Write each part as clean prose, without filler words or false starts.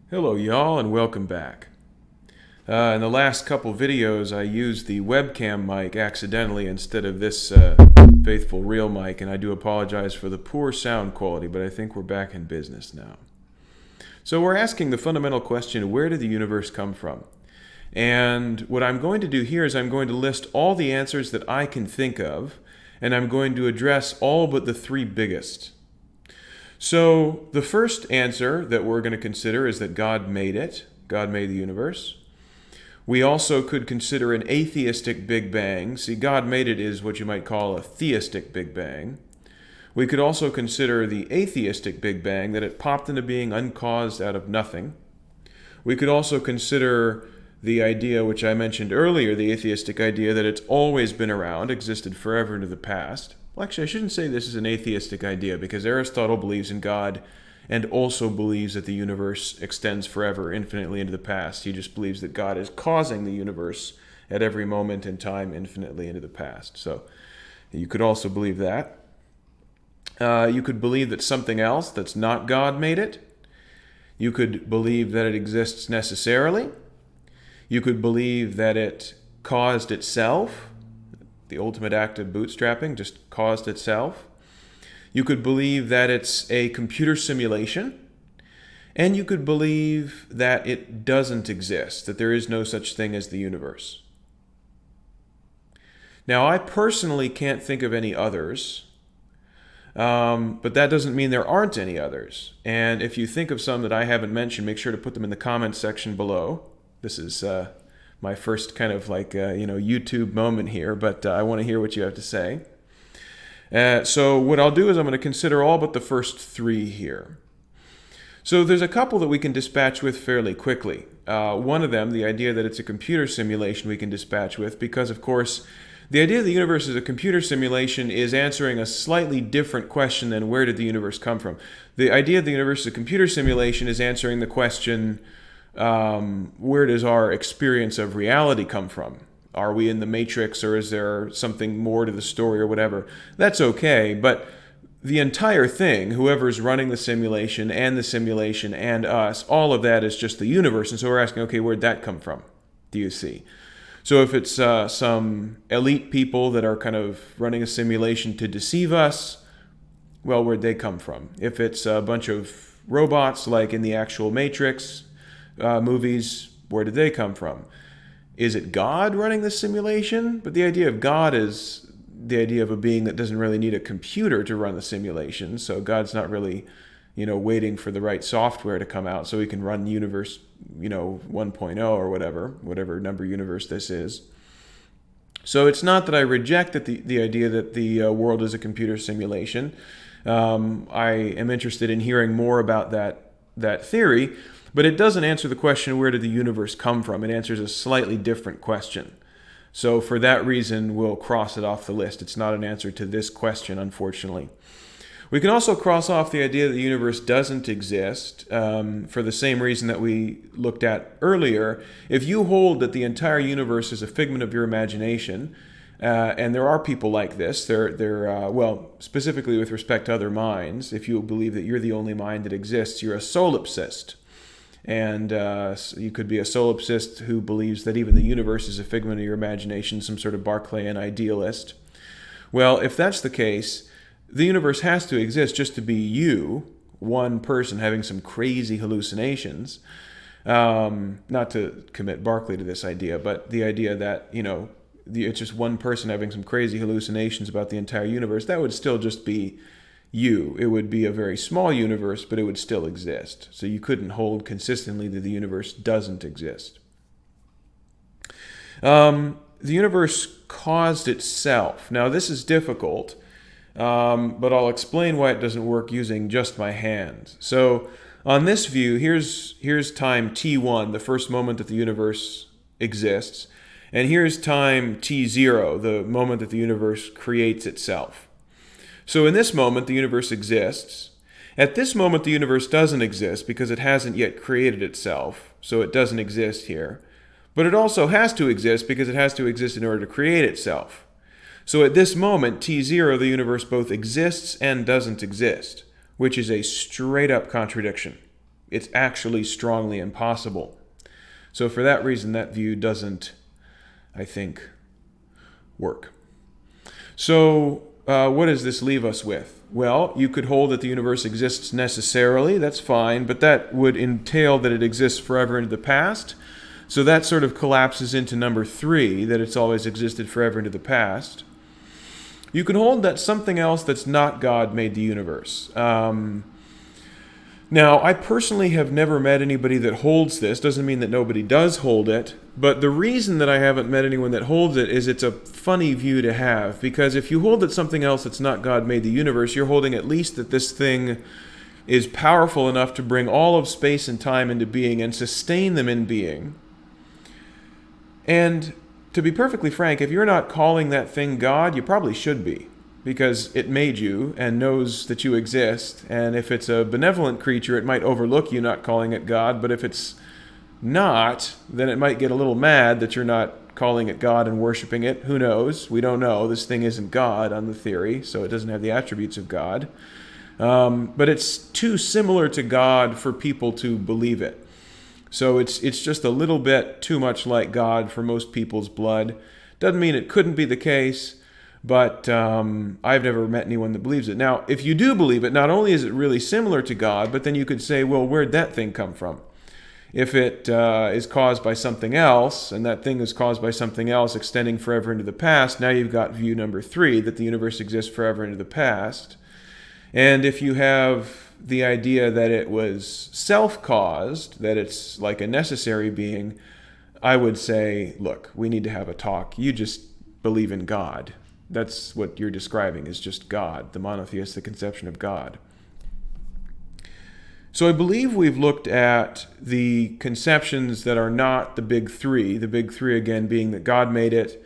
Hello y'all and welcome back. In the last couple videos I used the webcam mic accidentally instead of this faithful real mic, and I do apologize for the poor sound quality, but I think we're back in business now. So we're asking the fundamental question, where did the universe come from? And what I'm going to do here is I'm going to list all the answers that I can think of, and I'm going to address all but the three biggest. So the first answer that we're going to consider is that God made it. God made the universe. We also could consider an atheistic Big Bang. See, God made it is what you might call a theistic Big Bang. We could also consider the atheistic Big Bang, that it popped into being uncaused out of nothing. We could also consider the idea which I mentioned earlier, the atheistic idea that it's always been around, existed forever into the past. Well, actually, I shouldn't say this is an atheistic idea, because Aristotle believes in God and also believes that the universe extends forever, infinitely into the past. He just believes that God is causing the universe at every moment in time, infinitely into the past. So you could also believe that. You could believe that something else that's not God made it. You could believe that it exists necessarily. You could believe that it caused itself. The ultimate act of bootstrapping just caused itself. You could believe that it's a computer simulation. And you could believe that it doesn't exist, that there is no such thing as the universe. Now, I personally can't think of any others, but that doesn't mean there aren't any others. And if you think of some that I haven't mentioned, make sure to put them in the comments section below. This is my first kind of like YouTube moment here, but I want to hear what you have to say. So what I'll do is I'm going to consider all but the first three here. So there's a couple that we can dispatch with fairly quickly. One of them, the idea that it's a computer simulation, we can dispatch with because, of course, the idea that the universe is a computer simulation is answering a slightly different question than where did the universe come from. The idea that the universe is a computer simulation is answering the question, where does our experience of reality come from? Are we in the Matrix, or is there something more to the story or whatever? That's okay, but the entire thing, whoever's running the simulation and us, all of that is just the universe. And so we're asking, okay, where'd that come from? Do you see? So if it's some elite people that are kind of running a simulation to deceive us, well, where'd they come from? If it's a bunch of robots like in the actual Matrix movies, where did they come from? Is it God running the simulation? But the idea of God is the idea of a being that doesn't really need a computer to run the simulation. So God's not really, waiting for the right software to come out so he can run universe, 1.0 or whatever number universe this is. So it's not that I reject the idea that the world is a computer simulation. I am interested in hearing more about that theory. But it doesn't answer the question, where did the universe come from? It answers a slightly different question. So for that reason, we'll cross it off the list. It's not an answer to this question, unfortunately. We can also cross off the idea that the universe doesn't exist for the same reason that we looked at earlier. If you hold that the entire universe is a figment of your imagination, and there are people like this, they're specifically with respect to other minds, if you believe that you're the only mind that exists, you're a solipsist. And you could be a solipsist who believes that even the universe is a figment of your imagination, some sort of Berkeleyan idealist. Well, if that's the case, the universe has to exist just to be you, one person having some crazy hallucinations. Not to commit Berkeley to this idea, but the idea that, it's just one person having some crazy hallucinations about the entire universe, that would still just be you. It would be a very small universe, but it would still exist. So you couldn't hold consistently that the universe doesn't exist. The universe caused itself. Now, this is difficult, but I'll explain why it doesn't work using just my hands. So on this view, here's time t1, the first moment that the universe exists, and here's time t0, the moment that the universe creates itself. So in this moment, the universe exists. At this moment, the universe doesn't exist because it hasn't yet created itself, so it doesn't exist here. But it also has to exist because it has to exist in order to create itself. So at this moment, t0, the universe both exists and doesn't exist, which is a straight-up contradiction. It's actually strongly impossible. So for that reason, that view doesn't, I think, work. So what does this leave us with? Well, you could hold that the universe exists necessarily. That's fine, but that would entail that it exists forever into the past. So that sort of collapses into number 3, that it's always existed forever into the past. You can hold that something else that's not God made the universe. Now, I personally have never met anybody that holds this. Doesn't mean that nobody does hold it. But the reason that I haven't met anyone that holds it is it's a funny view to have. Because if you hold that something else that's not God made the universe, you're holding at least that this thing is powerful enough to bring all of space and time into being and sustain them in being. And to be perfectly frank, if you're not calling that thing God, you probably should be. Because it made you and knows that you exist. And if it's a benevolent creature, it might overlook you not calling it God. But if it's not, then it might get a little mad that you're not calling it God and worshiping it. Who knows? We don't know. This thing isn't God on the theory, so it doesn't have the attributes of God. But it's too similar to God for people to believe it. So it's just a little bit too much like God for most people's blood. Doesn't mean it couldn't be the case. But I've never met anyone that believes it. Now, if you do believe it, not only is it really similar to God, but then you could say, well, where'd that thing come from? If it is caused by something else, and that thing is caused by something else extending forever into the past, now you've got view number 3, that the universe exists forever into the past. And if you have the idea that it was self-caused, that it's like a necessary being, I would say, look, we need to have a talk. You just believe in God. That's what you're describing, is just God, the monotheistic conception of God. So I believe we've looked at the conceptions that are not the big 3. The big 3, again, being that God made it,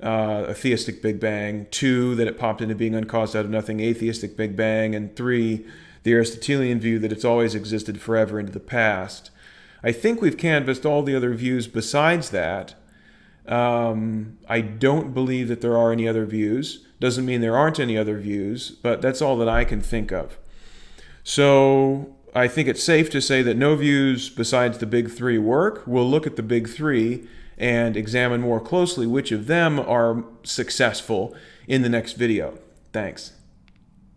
a theistic Big Bang. 2, that it popped into being uncaused out of nothing, atheistic Big Bang. And 3, the Aristotelian view that it's always existed forever into the past. I think we've canvassed all the other views besides that. I don't believe that there are any other views. Doesn't mean there aren't any other views, but that's all that I can think of. So I think it's safe to say that no views besides the big 3 work. We'll look at the big 3 and examine more closely which of them are successful in the next video. Thanks.